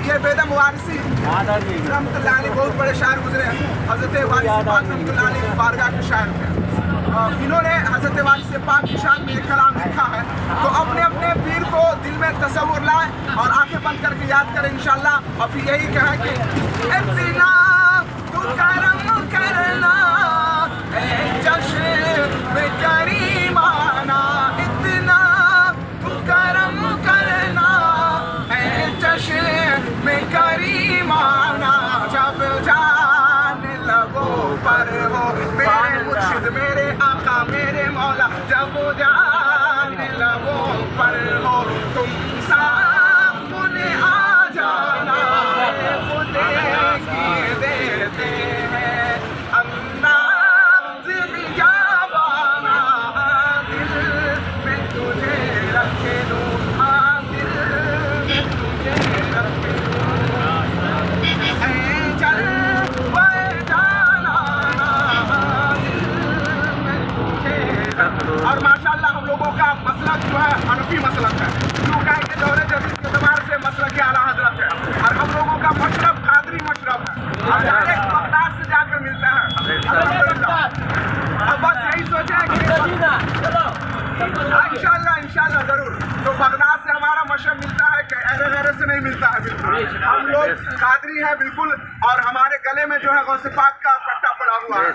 یہ بیدم وارثی رحمتاللہ علیہ بہت بڑے شاعر گزرے ہیں. حضرت وارث پاک رحمتاللہ علیہ کی بارگاہ کے شاعر ہیں. انہوں نے حضرت وارث پاک کی شان میں ایک کلام لکھا ہے. تو اپنے اپنے پیر کو دل میں تصور لائیں اور آنکھیں بند کر کے یاد کریں انشاءاللہ. اور پھر یہی کہیں کہ اتنا تو کرم کرنا اے چشم کریمانہ, اتنا تو کرم کرنا اے چشم کریمانہ, جب جان لبوں پر ہو میرے مرشد میرے آقا میرے مولا, جب جان لبوں پر ہو تم سامنے آ جانا, خودے کی دیتے ہیں انداز جاوانا, دل میں تجھے رکھ لوں, دل میں تجھے رکھ لوں, اے چل اور ماشاءاللہ ہم لوگوں کا مسلک جو ہے حنفی مسلک ہے, کیونکہ کہ دور جدید کے اعتبار سے مسلک اعلیٰ حضرت ہے, اور ہم لوگوں کا مشرب قادری مشرب ہے, اور ڈائریکٹ بغداد سے جا کر ملتا ہے الحمدللہ. اب بس یہی سوچا ہے کہ انشاءاللہ ضرور. تو بغداد سے ہمارا مشرب ملتا ہے کہ ایرے غیرے سے نہیں ملتا ہے بالکل. ہم لوگ قادری ہیں بالکل, اور ہمارے گلے میں جو ہے غوث پاک کا پٹا پڑا ہوا ہے.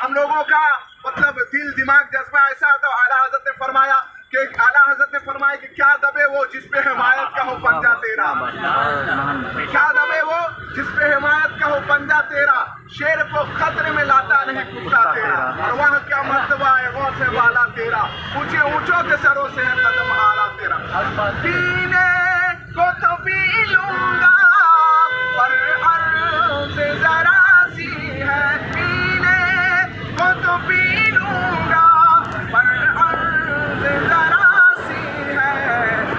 ہم لوگوں کا مطلب دل دماغ جذبہ ایسا ہوتا ہے. اعلیٰ حضرت نے فرمایا کہ کیا دبے وہ جس پہ حمایت کا ہو پنجہ تیرا, کیا دبے وہ جس پہ حمایت کا ہو پنجہ تیرا, شیر کو خطرے میں لاتا نہیں کتا تیرا, اور وہاں کیا مرتبہ ہے وہ سے والا تیرا, اونچے اونچوں کے سروں سے ہے قدم آلہ تیرا. پینے کو تو پی لوں گا پر عرض ذرا سی ہے, پینے کو تو پی لوں گا پر عرض ذرا سی ہے,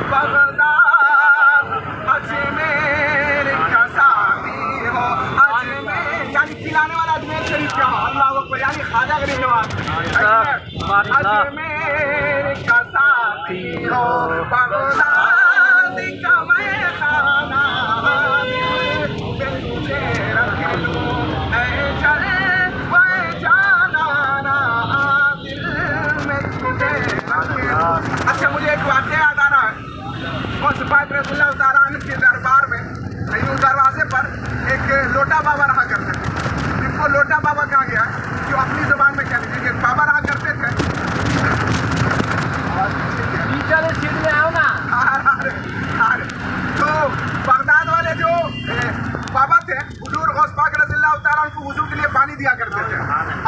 بغداد اجمیر کا ساقی ہو, اجمیر یعنی پلانے والا اجمیر شریف کا ہو, اللہ اکبر, یعنی خواجہ غریب نواز, اجمیر کا ساقی ہو, بغداد کا میں خانہ تجھے رکھ لوں, اے چلے وہ جانا دل میں تجھے رکھ لوں. اچھا مجھے ایک واقعہ یاد آ رہا ہے. غوث پاک رضی اللہ تعالیٰ عنہ کے دربار میں یوں دروازے پر ایک لوٹا بابا رہا کرتے تھے. جن کو لوٹا بابا کہا گیا ہے, جو اپنی زبان میں کہہ لیجیے کہ بابا رہا کرتے تھے. تو بغداد والے جو بابا تھے حضور غوث پاک رضی اللہ تعالیٰ عنہ کو وضو کے لیے پانی دیا کرتے تھے,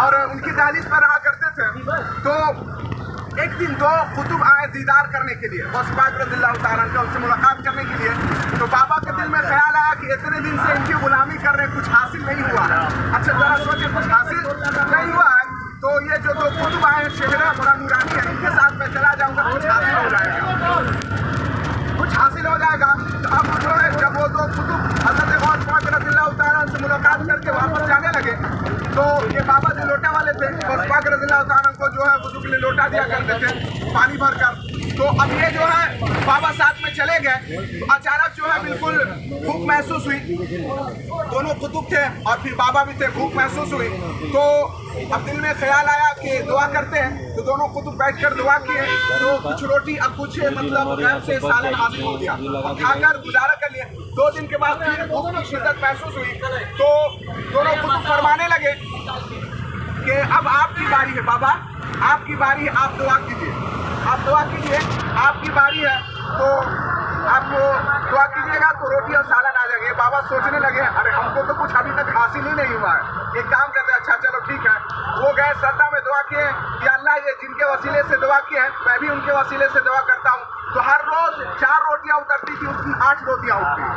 اور ان کی دہلیز پر رہا کرتے تھے. تو ایک دن دو قطب آئے دیدار کرنے کے لیے غوث پاک رضی اللہ تعالیٰ عنہ, ان سے ملاقات کرنے کے لیے. تو بابا کے دل میں خیال آیا کہ اتنے دن سے ان کی غلامی کر رہے, کچھ حاصل نہیں ہوا. اچھا ذرا سوچے, کچھ حاصل نہیں ہوا ہے, تو یہ جو دو قطب آئے چہرہ بڑا نورانی ہے, ان کے ساتھ میں چلا جاؤں گا, کچھ حاصل ہو جائے گا, کچھ حاصل ہو جائے گا. تو اب جو ہے جب وہ دو قطب حضرت غوث پاک رضی اللہ تعالیٰ عنہ سے ملاقات کر کے واپس جانے لگے, تو یہ بابا جو لوٹا والے تھے غوث پاک رضی اللہ تعالیٰ عنہ کو جو ہے وضو کے لیے لوٹا دیا کرتے تھے پانی بھر کر. تو اب یہ جو ہے بابا ساتھ میں چلے گئے, تو اچانک جو ہے بالکل بھوک محسوس ہوئی. دونوں قطب تھے اور پھر بابا بھی تھے, بھوک محسوس ہوئی. تو اب دل میں خیال آیا کہ دعا کرتے ہیں. تو دونوں قطب بیٹھ کر دعا کیے, تو کچھ روٹی اب کچھ مطلب غیب سے سالن حاصل ہو گیا, کھا کر گزارا کر لیا. 2 دن کے بعد پھر بھوک کی شدت محسوس ہوئی. تو دونوں قطب فرمانے لگے کہ اب آپ کی باری ہے بابا, آپ کی باری ہے, آپ دعا کیجیے, آپ دعا کیجیے, آپ کی باری ہے. تو آپ کو دعا کیجیے گا تو روٹی اور سالن آ جائے گا. بابا سوچنے لگے, ارے ہم کو تو کچھ ابھی تک حاصل ہی نہیں ہوا ہے, ایک کام کرتے ہیں. اچھا چلو ٹھیک ہے. وہ گئے سردا میں دعا کیے کہ اللہ یہ جن کے وسیلے سے دعا کیے ہیں میں بھی ان کے وسیلے سے دعا کرتا ہوں. تو ہر روز 4 روٹیاں اترتی تھی, اس دن 8 روٹیاں اتری,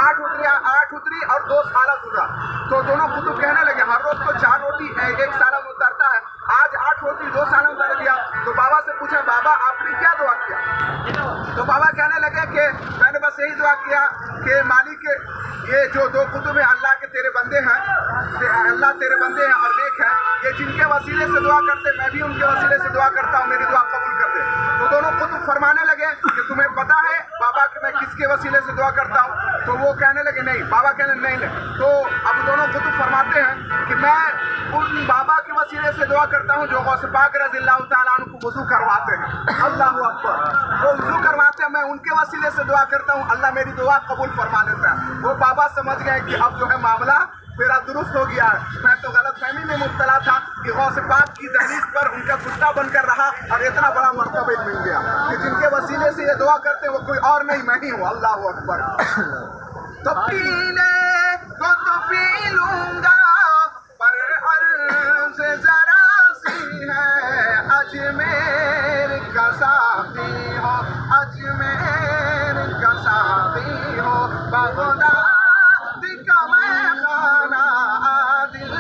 8 اتری اور 2 سالن اترا. تو دونوں قطب کہنے 1 साल में उतरता है, आज 8 होती 2 साल में उतर गया। तो बाबा से पूछा, बाबा आपने क्या दुआ किया? तो बाबा कहने लगे कि मैंने बस यही दुआ किया कि मालिक ये जो 2 कुतुब है अल्लाह के तेरे बंदे हैं, अल्लाह तेरे बंदे हैं और नेक हैं, ये जिनके वसीले से दुआ करते मैं भी उनके वसीले से दुआ करता हूँ, मेरी दुआ कबूल कर दे। तो दोनों कुतुब फरमाने लगे कि तुम्हें पता है बाबा कि मैं किसके वसीले से दुआ करता हूँ? तो वो कहने लगे नहीं, बाबा कहने नहीं ले। तो अब दोनों कुतुब फरमाते हैं कि मैं उन बाबा के वसीले से दुआ करता हूँ जो गौस पाक रज़ियल्लाहु ताला अन्हु को वुज़ू करवाते हैं। अल्लाहु अकबर, वो वुज़ू करवाते हैं, मैं उनके वसीले से दुआ करता हूँ, अल्लाह मेरी दुआ कबूल फरमा लेता है। वो बाबा समझ गए कि अब जो है मामला मेरा दुरुस्त हो गया है। मैं तो गलत फहमी में मुब्तला था कि गौस पाक की दहलीज पर उनका कुत्ता बनकर रहा और इतना बड़ा मर्तबा मिल गया कि जिनके वसीले से ये दुआ करते हैं वो कोई और नहीं, मैं ही हूँ। अल्लाहु अकबर। तो पीने को तो पी लूंगा पर अर्ज़ ज़रा सी है, अजमेर का साक़ी हो, अजमेर का साक़ी हो, बगदाद का मैं खाना दिल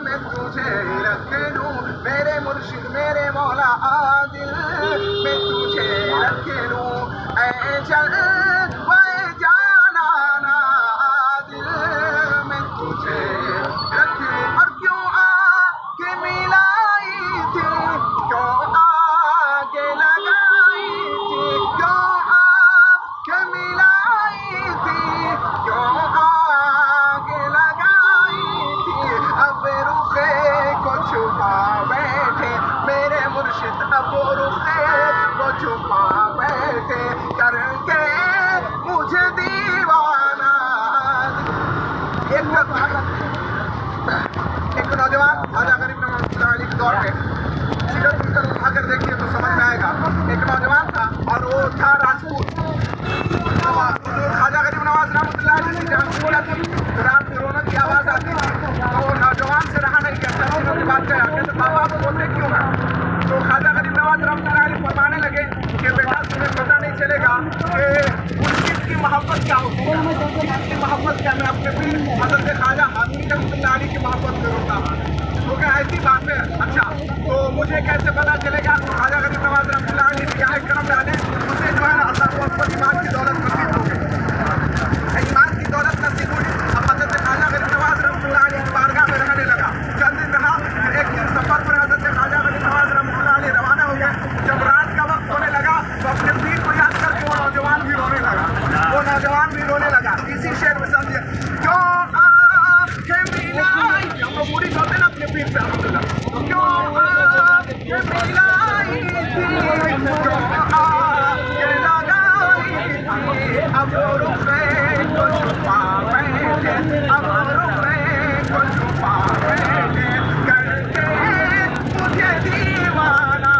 में तुझे रख लूं, मेरे मुर्शिद मेरे मौला दिल में तुझे रख लूं, ऐ चल वह जाना ना दिल में तुझे रख लूं। और क्यों आके मिलाई थी, क्यों आगे लगाई थी, क्यों आके मिलाई थी, क्यों आगे लगाई थी, अब रुखे को छुपा बैठे मेरे मुर्शिद, अब रुखे को छुपा बैठे करके मुझे दीवाना। एक नौजवान ख्वाजा गरीब नवाज अली के दौर में सीरत उनकर उठाकर देखिए तो समझ में आएगा। एक नौजवान था और वो था राजपूत। ख्वाजा गरीब नवाज रहमतुल्लाह अलैह की जहाँ पूजा थी तो रात में रोने की आवाज़ आती थी। तो वो नौजवान से रहा नहीं गया, 10 दिनों के बाद गया, कहते बाबा आप बोलते क्यों हैं? तो ख्वाजा गरीब नवाज रहमतुल्लाह अलैह फरमाने लगे कि बेटा तुम्हें पता नहीं चलेगा कि मुर्शिद की मोहब्बत क्या होती है, मुर्शिद की मोहब्बत क्या। मैं अपने पीर हज़रत ख्वाजा हाज़मी रहमतुल्लाह अलैह की मोहब्बत करूँगा। तो क्या ऐसी बात है? अच्छा तो मुझे कैसे पता चलेगा? तो ख्वाजा गरीब नवाज रहमतुल्लाह अलैह क्या है करम डाले, उसे जो है ना अल्लाह को अपनी ईमान की दौलत नसीब हो गई, ईमान की दौलत नसीब हुई। अब हज़रत ख्वाजा गरीब नवाज रहमतुल्लाह अलैह की बारगाह में रहने लगा। चंद दिन रहा, फिर एक दिन सफ़र पर हज़रत ख्वाजा गरीब नवाज रहमतुल्लाह अलैह रवाना हो गए। जब रात का वक्त होने लगा तो अपने पीर को याद करके वो नौजवान भी रोने लगा, वो नौजवान भी रोने लगा। इसी शेर में समझिए, क्यों आके मिलाई, हम लोग पूरी होते ना अपने पीर से अल्हम्दुलिल्लाह, क्यों आके मिलाई थी, क्यों आके लगाई थी, अब रुपए को छुपा बैठे, अब रुपए को छुपा बैठे करके मुझे दीवाना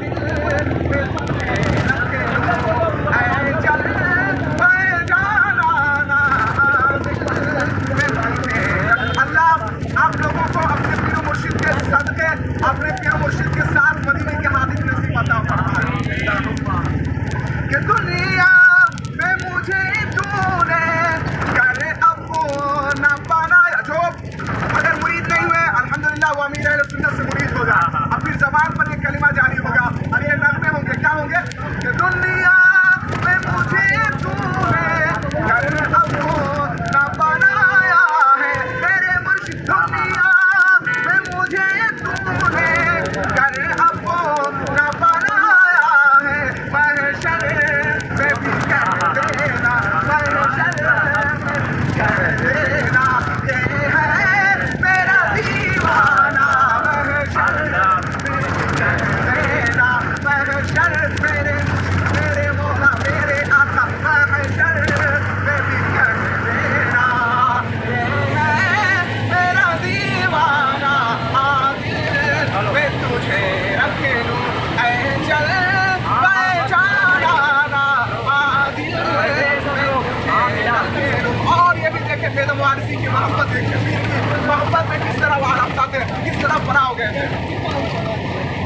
दिल में तुझे रख लूं, ऐ चल वह जाना ना दिल में तुझे रख। अल्लाह आप लोगों को अपने पीर मुर्शिद के सदके, अपने पीर मुर्शिद के साथ मदीने के हादिस नसीब अता फरमाए कि दुनिया में मुझे तूने कर अपना बनाया। जो अगर मुरीद नहीं हुए अल्हम्दुलिल्लाह वो अमीर अहले सुन्नत से मुरीद हो जाए। अब फिर ज़बान पर ये कलिमा जारी होगा और ये नगमे होंगे, क्या होंगे कि दुनिया में मुझे तूने कर अपना बनाया है, मेरे मुर्शिद दुनिया में मुझे तूने कर अपना बनाया है, महशर में भी कह देना, महशर में भी कह देना, ये है मेरा दीवाना, महशर में भी कह देना, महशर मेरे मौला मेरे आका, महशर में भी कह देना, ये है मेरा दीवाना, दिल में तुझे रख लूं, ऐ चल वह जाना ना दिल में तुझे रख लूं। और ये भी देखे बेदम वारिसी की मोहब्बत, देखे पीर की मोहब्बत में किस तरह वारफ्ता थे, किस तरह बना हो गए थे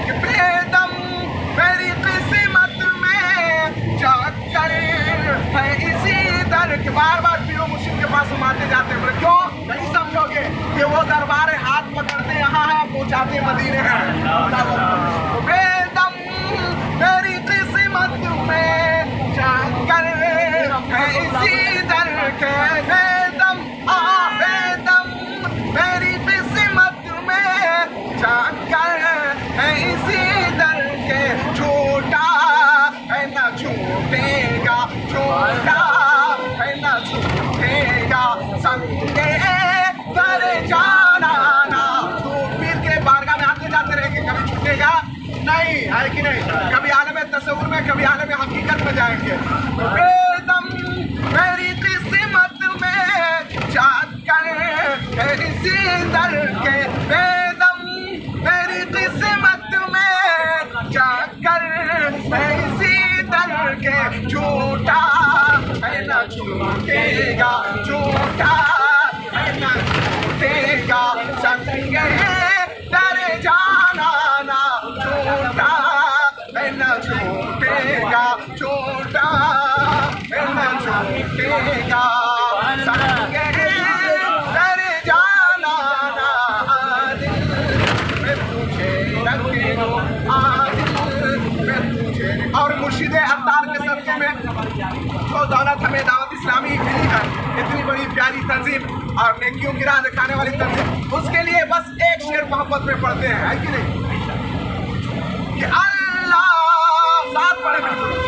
कि बेदम मेरी किस्मत में चक्कर है इसी दर के। बार बार पीरो मुर्शिद के पास हम आते जाते हैं, बोले क्यों नहीं समझोगे कि वो दरबार हाथ पकड़ते यहाँ चाहते मदीने हैं। बेदम मेरी किस्मत में जाकर है इसी दर के, बेदम बेदम मेरी किस्मत में जाकर है इसी दर के, छोटा है ना छूटेगा, छोटा है ना छूटेगा, संगे कर जाना ना। तो पीर के बारगाह में आते जाते रहेंगे, कभी छूटेगा नहीं, है कि नहीं? कभी आलम तस्वुर में, कभी आलम हकीकत में जाएंगे। बेदम मेरी किस्मत में जाकर है इसी दर के, बेदम मेरी किस्मत में जाकर है इसी दर के, झूठा है ना छूटेगा, झूठा है ना छूटेगा, संगे दर जाना ना, झूठा है ना छूटेगा, झूठा है ना छूटेगा, संगे दर जाना ना। आदिल मैं तुझे रखे हो, आदिल मैं तुझे। और मुर्शिद अत्तार के सदके में जो दौलत हमें दावत इस्लामी मिली है, इतनी बड़ी प्यारी तंजीम और नेकियों की राह दिखाने वाली तंजीम, उसके लिए बस एक शेर मोहब्बत में पढ़ते हैं, है कि नहीं? कि अल्लाह साथ पढ़े बिल्कुल।